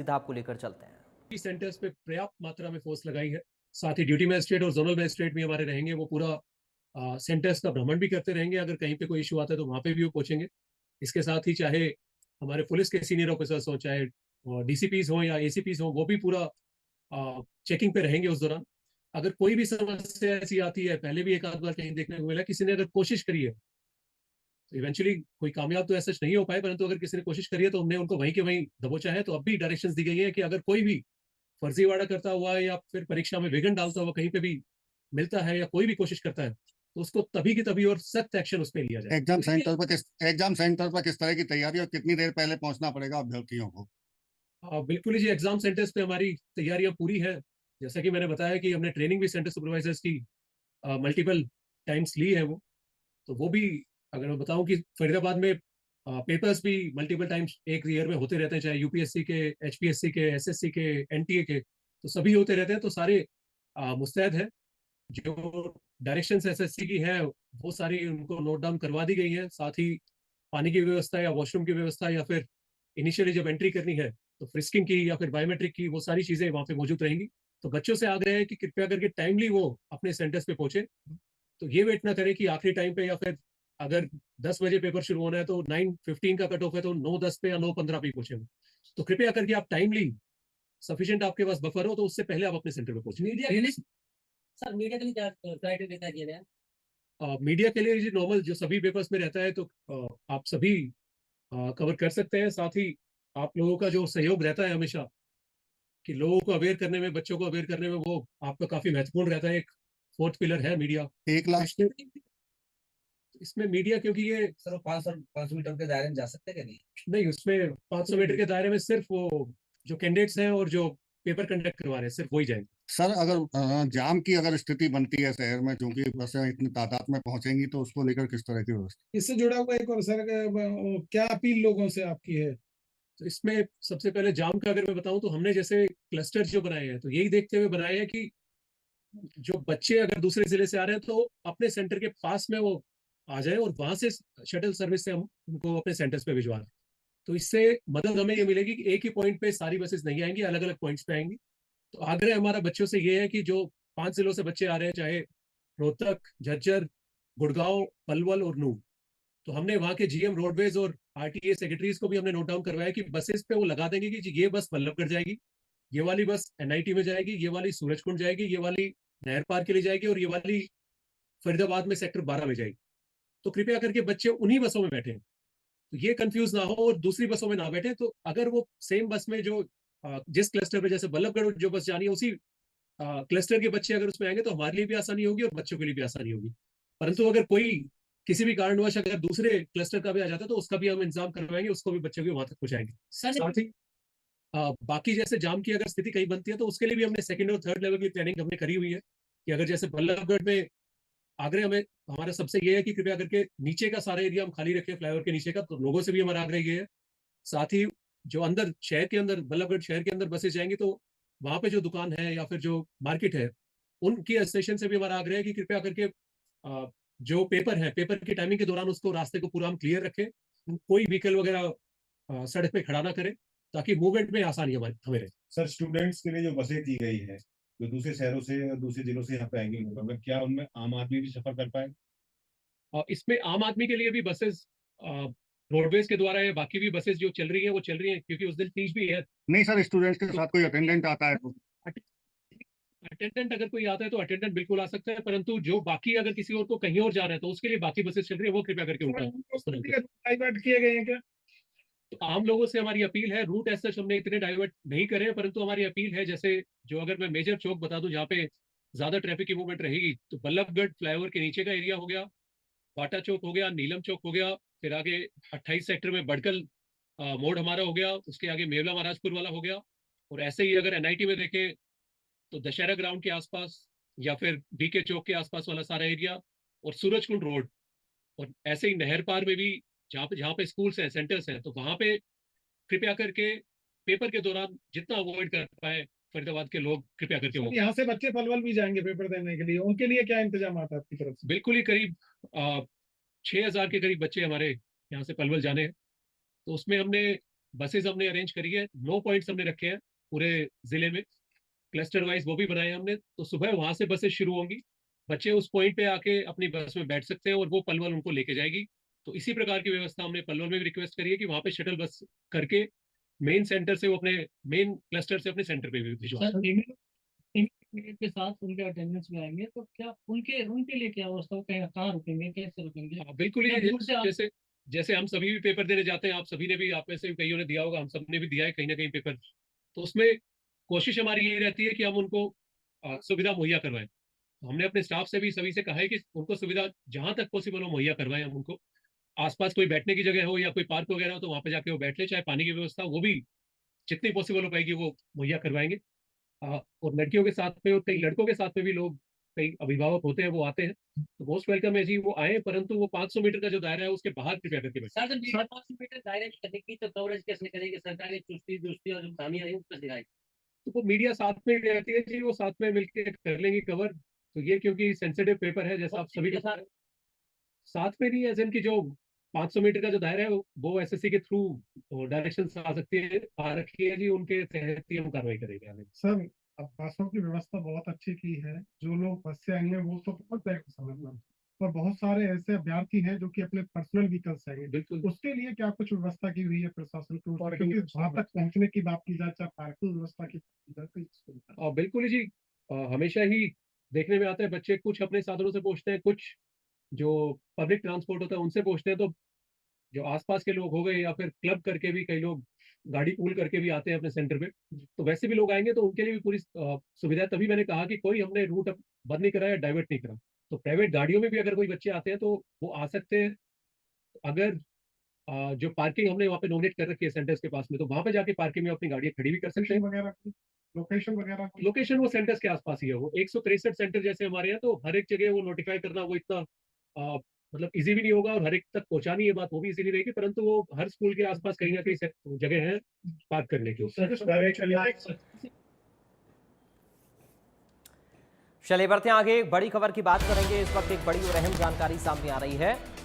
सीधा आपको लेकर चलते हैं। सेंटर्स पे पर्याप्त मात्रा में फोर्स लगाई है। साथ ही ड्यूटी मजिस्ट्रेट और जोनल मजिस्ट्रेट भी हमारे रहेंगे, वो पूरा सेंटर्स का भ्रमण भी करते रहेंगे। अगर कहीं पे कोई इशू आता है तो वहां पे भी वो पहुंचेंगे। इसके साथ ही चाहे हमारे पुलिस के सीनियर ऑफिसर्स हो, चाहे डीसीपीज हो या एसीपीज हो, वो भी पूरा चेकिंग पे रहेंगे उस दौरान। अगर कोई भी समस्या ऐसी आती है, पहले भी एक आध बार कहीं देखने को मिला, किसी ने अगर कोशिश करी है तो इवेंचुअली कोई कामयाब तो ऐसा नहीं हो पाए, परंतु अगर किसी ने कोशिश करी है तो हमने उनको वहीं के वहीं दबोचा है। तो अब भी डायरेक्शंस दी गई है कि अगर कोई भी फर्जीवाड़ा करता हुआ है या फिर परीक्षा में विघ्न डालता हुआ कहीं पे भी मिलता है या कोई भी कोशिश करता है, तो उसको तभी की तभी और सख्त एक्शन उस पर लिया जाए। एग्जाम सेंटर पर किस तरह की तैयारी और कितनी देर पहले पहुंचना पड़ेगा अभ्यर्थियों को? बिल्कुल ही जी, एग्जाम सेंटर्स पे हमारी तैयारियां पूरी है। जैसा कि मैंने बताया कि हमने ट्रेनिंग भी सेंटर सुपरवाइजर्स की मल्टीपल टाइम्स ली है। तो वो भी, अगर मैं बताऊं कि फरीदाबाद में पेपर्स भी मल्टीपल टाइम्स एक ईयर में होते रहते हैं, चाहे यूपीएससी के, एचपीएससी के, एसएससी के, एनटीए के, तो सभी होते रहते हैं। तो सारे मुस्तैद है। जो डायरेक्शंस एसएससी की है वो सारी उनको नोट डाउन करवा दी गई है। साथ ही पानी की व्यवस्था या वॉशरूम की व्यवस्था, या फिर इनिशियली जब एंट्री करनी है तो फ्रिस्किंग की या फिर बायोमेट्रिक की, वो सारी चीजें वहां पे मौजूद रहेंगी। तो बच्चों से आग्रह है कि कृपया करके टाइमली वो अपने सेंटर्स पे पहुंचे। तो ये वेट ना करें कि आखिरी टाइम पे, या फिर अगर 10 बजे पेपर शुरू होना है तो 9:15 का कट ऑफ है तो 9:10 पे या 9:15 पे पहुंचे। तो कृपया करके आप टाइमली, सफिशिएंट आपके पास बफर हो तो उससे पहले आप अपने सेंटर पे पहुंचे। सर, मीडिया के लिए क्या क्राइटेरिया किया गया है? मीडिया के लिए नॉर्मल जो सभी पेपर्स में रहता है, तो आप सभी कवर कर सकते हैं। साथ ही आप लोगों का जो सहयोग रहता है हमेशा, कि लोगों को अवेयर करने में, बच्चों को अवेयर करने में, वो आपका काफी महत्वपूर्ण रहता है। एक फोर्थ पिलर है मीडिया। 1 लाख। इसमें मीडिया, क्योंकि ये सर, वो 500 मीटर के दायरे में जा सकते हैं कि नहीं? नहीं, उसमें 500 मीटर के दायरे में सिर्फ वो जो कैंडिडेट्स हैं और जो पेपर कंडक्ट करवा रहे हैं, सिर्फ वही जाएंगे। सर, अगर जाम की अगर स्थिति बनती है शहर में, क्योंकि बसें इतनी तादाद में पहुंचेंगी, तो उसको लेकर किस तरह की व्यवस्था? इससे जुड़ा हुआ एक और सर, क्या अपील लोगों से आपकी है? तो इसमें सबसे पहले जाम का अगर मैं बताऊं तो हमने जैसे क्लस्टर जो बनाए हैं, तो यही देखते हुए बनाए हैं कि जो बच्चे अगर दूसरे जिले से आ रहे हैं तो अपने सेंटर के पास में वो आ जाए और वहां से शटल सर्विस से हम उनको अपने सेंटर्स पे भिजवा दें। तो इससे मदद हमें ये मिलेगी कि एक ही पॉइंट पे सारी बसेस नहीं आएंगी, अलग अलग पॉइंट्स पे आएंगी। तो आग्रह हमारा बच्चों से ये है कि जो 5 जिलों से बच्चे आ रहे हैं, चाहे रोहतक, झज्जर, गुड़गांव, पलवल और नूंह, तो हमने वहाँ के जीएम रोडवेज और आरटीए सेक्रेटरीज को भी हमने नोट डाउन करवाया कि बसेस पे वो लगा देंगे कि जी ये बस बल्लभगढ़ जाएगी, ये वाली बस एनआईटी में जाएगी, ये वाली सूरजकुंड जाएगी, ये वाली नहर पार के लिए जाएगी, और ये वाली फरीदाबाद में सेक्टर 12 में जाएगी। तो कृपया करके बच्चे उन्हीं बसों में बैठे, तो ये कंफ्यूज ना हो और दूसरी बसों में ना बैठे। तो अगर वो सेम बस में जो जिस क्लस्टर पे, जैसे बल्लभगढ़ जो बस जानी है, उसी क्लस्टर के बच्चे अगर उसमें आएंगे तो हमारे लिए भी आसानी होगी और बच्चों के लिए भी आसानी होगी। परंतु अगर कोई किसी भी कारणवश अगर दूसरे क्लस्टर का भी आ जाता है तो उसका भी हम इंतजाम करवाएंगे, उसको भी बच्चों के वहां तक पहुंचाएंगे। साथ ही बाकी जैसे जाम की अगर स्थिति कहीं बनती है तो उसके लिए भी हमने सेकंड और थर्ड लेवल की प्लानिंग हमने करी हुई है। कि अगर जैसे बल्लभगढ़ में, आग्रह हमें हमारा सबसे ये है कि कृपया करके नीचे का सारा एरिया हम खाली रखें, फ्लाईओवर के नीचे का। तो लोगों से भी हमारा आग्रह ये है। साथ ही जो अंदर शहर के अंदर, बल्लभगढ़ शहर के अंदर बसें जाएंगी तो वहां पे जो दुकान है या फिर जो मार्केट है, उनकी स्टेशन से भी हमारा आग्रह है कि कृपया करके जो पेपर है, पेपर की टाइमिंग के दौरान उसको, रास्ते को पूरा हम क्लियर रखें। कोई व्हीकल वगैरह सड़क पे खड़ा ना करें, ताकि मूवमेंट में आसानी हमारी हमें रहे। सर, स्टूडेंट्स के लिए जो बसें दी गई है, जो दूसरे शहरों से और दूसरे जिलों से यहाँ पे आएंगी, मतलब क्या उनमें आम आदमी भी सफर कर पाए? और इसमें आम आदमी के लिए भी बसेस रोडवेज के द्वारा है। बाकी भी बसेस जो चल रही हैं वो चल रही हैं, क्योंकि उस दिन तीज भी है। नहीं सर, स्टूडेंट्स के तो साथ कोई अटेंडेंट आता है तो? अटेंडेंट अगर कोई आता है तो अटेंडेंट बिल्कुल आ सकता है, परंतु जो बाकी अगर किसी और को कहीं और जा रहा है तो उसके लिए बाकी बसेस चल रही है, वो कृपया करके उनका इस्तेमाल करें। डाइवर्ट किए गए हैं क्या? तो आम लोगों से हमारी अपील है, रूट ऐसा हमने इतने डाइवर्ट नहीं करे, परंतु हमारी अपील है, जैसे जो, अगर मैं मेजर चौक बता दूं जहाँ पे ज्यादा ट्रैफिक की मूवमेंट रहेगी, तो बल्लभगढ़ फ्लाईओवर के नीचे का एरिया हो गया, बाटा चौक हो गया, नीलम चौक हो गया, फिर आगे 28 सेक्टर में बड़कल मोड़ हमारा हो गया, उसके आगे मेवला महाराजपुर वाला हो गया। और ऐसे ही अगर एनआईटी में देखें तो दशहरा ग्राउंड के आसपास या फिर बीके चौक के आसपास वाला सारा एरिया, और सूरजकुंड रोड। और ऐसे ही नहर पार में भी जहाँ पे स्कूल्स हैं, सेंटर्स हैं, तो वहां पे कृपया करके पेपर के दौरान जितना अवॉइड कर पाए फरीदाबाद के लोग, कृपया करके वो। यहाँ से बच्चे पलवल भी जाएंगे पेपर देने के लिए, उनके लिए क्या इंतजाम आता है आपकी तरफ से? बिल्कुल ही करीब 6,000 के करीब बच्चे हमारे यहाँ से पलवल जाने हैं। तो उसमें हमने बसेस हमने अरेंज करी है, 9 पॉइंट्स हमने रखे हैं पूरे जिले में, क्लस्टर वाइज वो भी बनाए हैं हमने। तो सुबह वहां से बसेस शुरू होंगी, बच्चे उस पॉइंट पे आके अपनी बस में बैठ सकते हैं और वो पलवल उनको लेके जाएगी। तो इसी प्रकार की व्यवस्था हमने पलवल में भी रिक्वेस्ट करी है कि वहां पे शटल बस करके मेन सेंटर से वो अपने मेन क्लस्टर से अपने सेंटर पे भी भिजवा। सर पीरियड के साथ उनके अटेंडेंस में आएंगे तो क्या उनके उनके लिए क्या व्यवस्था हो, कहीं कहाँ रुकेंगे, कैसे रुकेंगे? हाँ, बिल्कुल क्या ही दूर से आप- जैसे जैसे हम सभी भी पेपर देने जाते हैं, आप सभी ने भी, आप में से कईयों ने दिया होगा, हम सब ने भी दिया है कहीं ना कहीं पेपर। तो उसमें कोशिश हमारी यही रहती है कि हम उनको सुविधा मुहैया करवाएं। तो हमने अपने स्टाफ से भी सभी से कहा है कि उनको सुविधा जहां तक पॉसिबल हो मुहैया करवाएं हम उनको। आसपास कोई बैठने की जगह हो या कोई पार्क वगैरह हो तो वहां पे जाके वो बैठ ले, चाहे पानी की व्यवस्था वो भी जितनी पॉसिबल हो पाएगी वो मुहैया करवाएंगे। और लड़कियों के साथ में और कई लड़कों के साथ में भी लोग, कई अभिभावक होते हैं वो आते हैं, तो मोस्ट वेलकम है जी, वो आए, परंतु वो 500 मीटर का जो दायरा है उसके बाहर कृपया करके बैठे। सर जब 500 मीटर दायरे में करने की तो कवरेज कैसे करेंगे? सरकारी चुस्ती दुरुस्ती और जो खामियां हैं उसको दिखाएंगे। तो वो मीडिया साथ में रहती है जी, वो साथ में मिलकर कर लेंगे कवर। तो ये क्योंकि सेंसिटिव पेपर है, जैसा आप सभी के साथ में नहीं, एज इन की जो 500 मीटर का जो दायरा है वो एसएससी के थ्रू डायरेक्शन आ सकती है, आ रखी है जी, उनके तहत ही हम कार्रवाई करेंगे आगे। सर अब बसों की व्यवस्था बहुत अच्छी की है, जो लोग बस से आएंगे वो तो बहुत जाएगा समझना, और बहुत सारे ऐसे अभ्यर्थी हैं जो कि अपने पर्सनल व्हीकल से आएंगे, बिल्कुल। उसके लिए क्या कुछ व्यवस्था की हुई है प्रशासन की ओर से? क्योंकि वहां तक पहुंचने की बात की जाए, चाहे पार्किंग व्यवस्था की बात की जाए, तो इसको बताएं। बिल्कुल ही जी, हमेशा ही देखने में आता है बच्चे कुछ अपने साधनों से पहुंचते हैं, कुछ जो पब्लिक ट्रांसपोर्ट होता है उनसे पहुंचते हैं। तो जो आसपास के लोग हो गए या फिर क्लब करके भी कई लोग गाड़ी पूल करके भी आते हैं अपने सेंटर पे, तो वैसे भी लोग आएंगे तो उनके लिए भी पूरी सुविधा है। तभी मैंने कहा कि कोई हमने रूट बंद नहीं करा या डाइवर्ट नहीं करा। तो प्राइवेट गाड़ियों में भी अगर कोई बच्चे आते हैं तो वो आ सकते हैं। अगर जो पार्किंग हमने वहाँ पे नोमिनेट कर रखी है सेंटर्स के पास में, तो वहां पे जाके पार्किंग में अपनी गाड़ियां खड़ी भी कर सकते हैं। लोकेशन वगैरह कोई? लोकेशन वो सेंटर्स के आसपास ही है। वो 163 सेंटर जैसे हमारे यहाँ, तो हर एक जगह वो नोटिफाई करना वो इतना मतलब इजी भी नहीं होगा, और हर एक तक पहुंचानी ये बात वो भी इजी नहीं रहेगी, परंतु वो हर स्कूल के आसपास कहीं ना कहीं जगह है पार्क करने की। चलिए बढ़ते हैं आगे, बड़ी खबर की बात करेंगे। इस वक्त एक बड़ी और अहम जानकारी सामने आ रही है